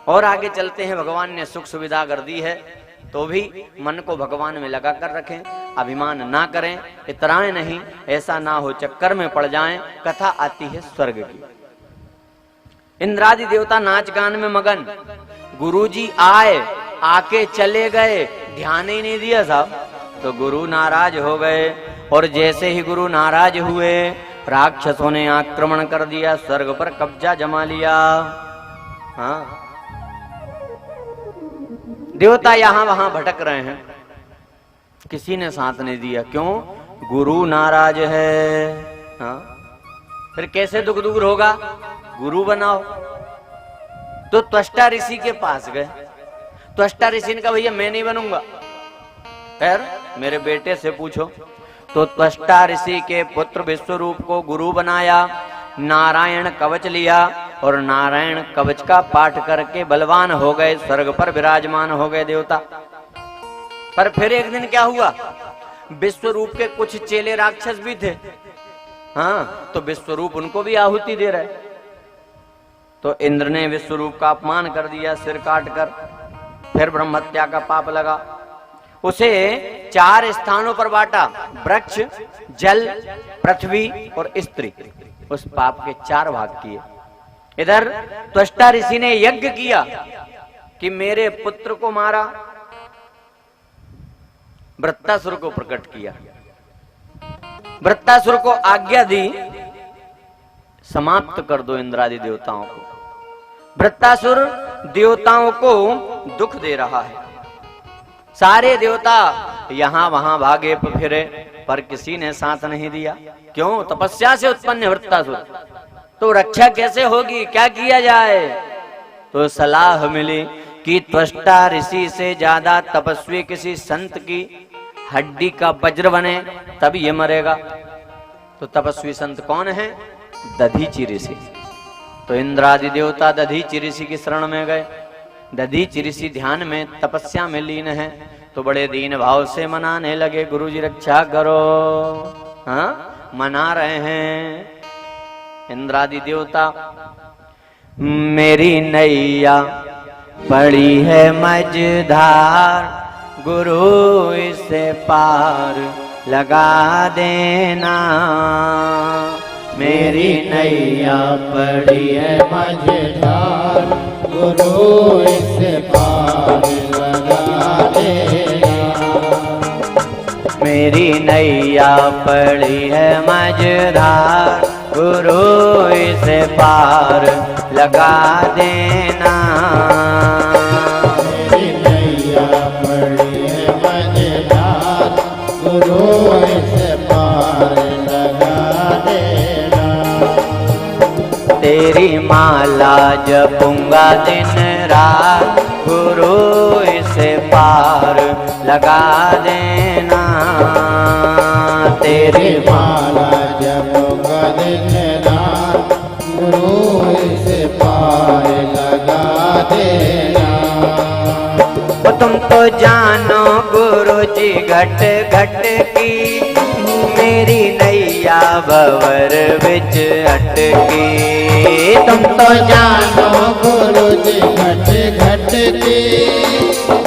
और आगे चलते हैं। भगवान ने सुख सुविधा कर दी है तो भी मन को भगवान में लगा कर रखें, अभिमान ना करें, इतराएं नहीं, ऐसा ना हो चक्कर में पड़ जाएं। कथा आती है स्वर्ग की। इंद्रादि देवता नाच गान में मगन, गुरुजी आए, आके चले गए, ध्यान ही नहीं दिया साहब, तो गुरु नाराज हो गए। और जैसे ही गुरु नाराज हुए, राक्षसों ने आक्रमण कर दिया, स्वर्ग पर कब्जा जमा लिया। हाँ, देवता यहां वहां भटक रहे हैं, किसी ने साथ नहीं दिया। क्यों? गुरु नाराज है। हाँ, फिर कैसे दुख दूर होगा? गुरु बनाओ। तो त्वष्टा ऋषि के पास गए। त्वष्टा ऋषि ने कहा भैया मैं नहीं बनूंगा, खैर मेरे बेटे से पूछो। तो त्वष्टा ऋषि के पुत्र विश्वरूप को गुरु बनाया, नारायण कवच लिया और नारायण कवच का पाठ करके बलवान हो गए, स्वर्ग पर विराजमान हो गए देवता। पर फिर एक दिन क्या हुआ, विश्वरूप के कुछ चेले राक्षस भी थे। हाँ, तो विश्वरूप उनको भी आहुति दे रहे। तो इंद्र ने विश्वरूप का अपमान कर दिया, सिर काट कर। फिर ब्रह्महत्या का पाप लगा। उसे 4 स्थानों पर बांटा, वृक्ष, जल, पृथ्वी और स्त्री। उस पाप के 4 भाग किए। इधर त्वष्टा ऋषि ने यज्ञ किया कि मेरे पुत्र को मारा, वृत्तासुर को प्रकट किया। वृत्तासुर को आज्ञा दी समाप्त कर दो इंद्रादि देवताओं को। वृत्तासुर देवताओं को दुख दे रहा है। सारे देवता यहां वहां भागे फिरे, पर किसी ने साथ नहीं दिया। क्यों? तपस्या से उत्पन्न है वृत्तासुर, तो रक्षा कैसे होगी, क्या किया जाए? तो सलाह मिली कि त्वष्टा ऋषि से ज्यादा तपस्वी किसी संत की हड्डी का वज्र बने तब ये मरेगा। तो तपस्वी संत कौन है? दधीचि ऋषि। तो इंद्रादि देवता दधीचि ऋषि की शरण में गए। दधीचि ऋषि ध्यान में तपस्या में लीन है, तो बड़े दीन भाव से मनाने लगे, गुरुजी रक्षा करो। हाँ, मना रहे हैं इंद्रादि देवता। मेरी नैया पड़ी है मझधार, गुरु इसे पार लगा देना। मेरी नैया पड़ी है मझधार, गुरु इसे पार लगा देना। मेरी नैया पड़ी है मझधार, गुरु इसे पार लगा देना। मेरी नैया पड़ी है मझधार, गुरु इसे पार लगा देना। तेरी माला जपूंगा दिन रात, गुरु इसे पार लगा देना। तेरी माला जपूंगा दिन रात, गुरु इसे पार लगा देना। तुम तो जानो गुरु जी घट घट की, मेरी नैया भंवर बिच अटकी। तुम तो जानो गुरु जी घट घट की,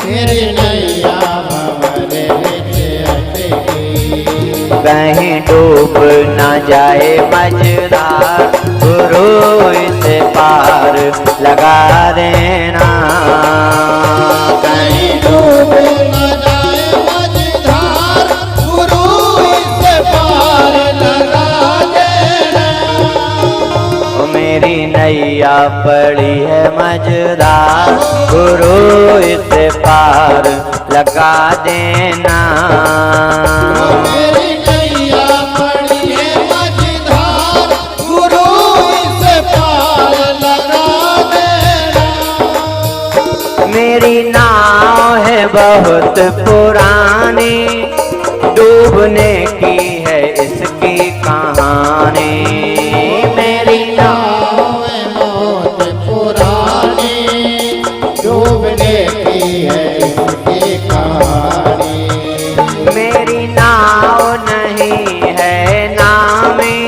मेरी नैया भंवर बिच अटकी। कहीं डूब ना जाए मझधार, गुरु इसे पार लगा देना। कहीं डूब ना जाए मझधार, गुरु इसे पार लगा देना। मेरी नैया पड़ी है मझधार, गुरु इसे पार लगा देना। मेरी नैया पड़ी है मझधार, गुरु इसे पार लगा देना। मेरी नाव है बहुत पुरानी, डूबने की है इसकी कहानी। मेरी नाव है बहुत पुरानी, डूबने की है इसकी कहानी। मेरी नाव नहीं है नामी,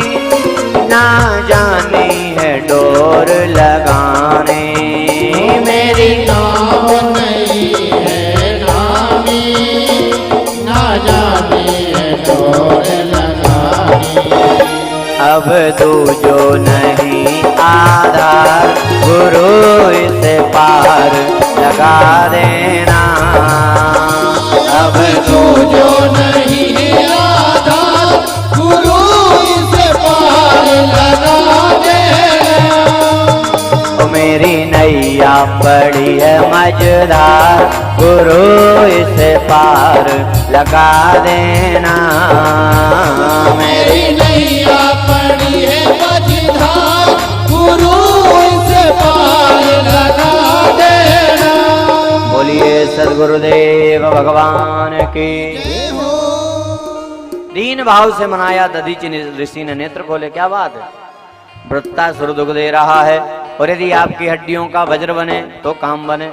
ना जानी है डोर लगाने। मेरी अब दूजो नहीं आधार, गुरु इसे पार लगा देना। अब दूजो नहीं आधार, गुरु इसे पार लगा देना। मेरी नैया पड़ी है मझधार, गुरु इसे पार लगा देना। मेरी नैया पड़ी है मझधार, गुरु इसे पार लगा देना। बोलिए सद्गुरुदेव भगवान की। दीन भाव से मनाया दधीचि ऋषि ने नेत्र खोले। क्या बात है, वृत्तासुर दुख दे रहा है, और यदि आपकी हड्डियों का वज्र बने तो काम बने।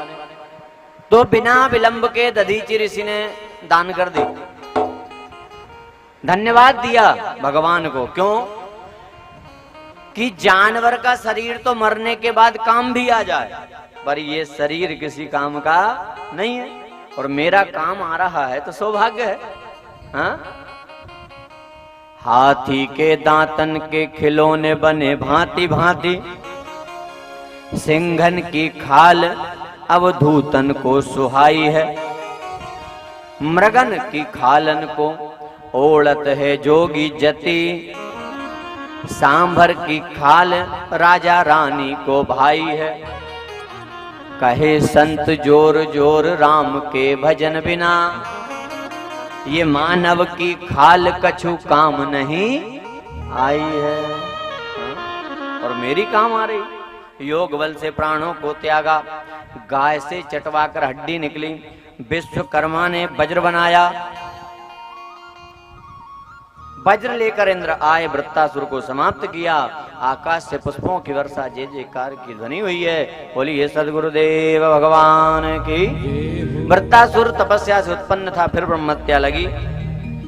तो बिना विलंब के दधीचि ऋषि ने दान कर दी, धन्यवाद दिया भगवान को। क्यों? कि जानवर का शरीर तो मरने के बाद काम भी आ जाए, पर ये शरीर किसी काम का नहीं है, और मेरा काम आ रहा है तो सौभाग्य है। हाँ? हाथी के दांतन के खिलौने बने भांति भांति, सिंघन की खाल अवधूतन को सुहाई है। मृगन की खालन को ओढ़त है जोगी जति, सांभर की खाल राजा रानी को भाई है। कहे संत जोर जोर राम के भजन बिना, ये मानव की खाल कछु काम नहीं आई है। और मेरी काम आ रही। योग बल से प्राणों को त्यागा, गाय से चटवाकर हड्डी निकली, विश्वकर्मा ने वज्र बनाया। वज्र लेकर इंद्र आए, वृत्तासुर को समाप्त किया। आकाश से पुष्पों की वर्षा, जय जयकार की ध्वनि हुई है। बोलिए सद्गुरुदेव भगवान की। वृत्तासुर तपस्या से उत्पन्न था, फिर ब्रह्महत्या लगी,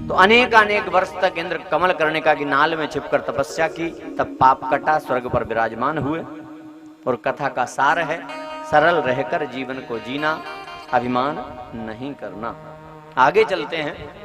तो अनेक वर्ष तक इंद्र कमल कर्णिका की नाल में छिपकर तपस्या की। तब पाप कटा, स्वर्ग पर विराजमान हुए। और कथा का सार है, सरल रहकर जीवन को जीना, अभिमान नहीं करना। आगे चलते हैं।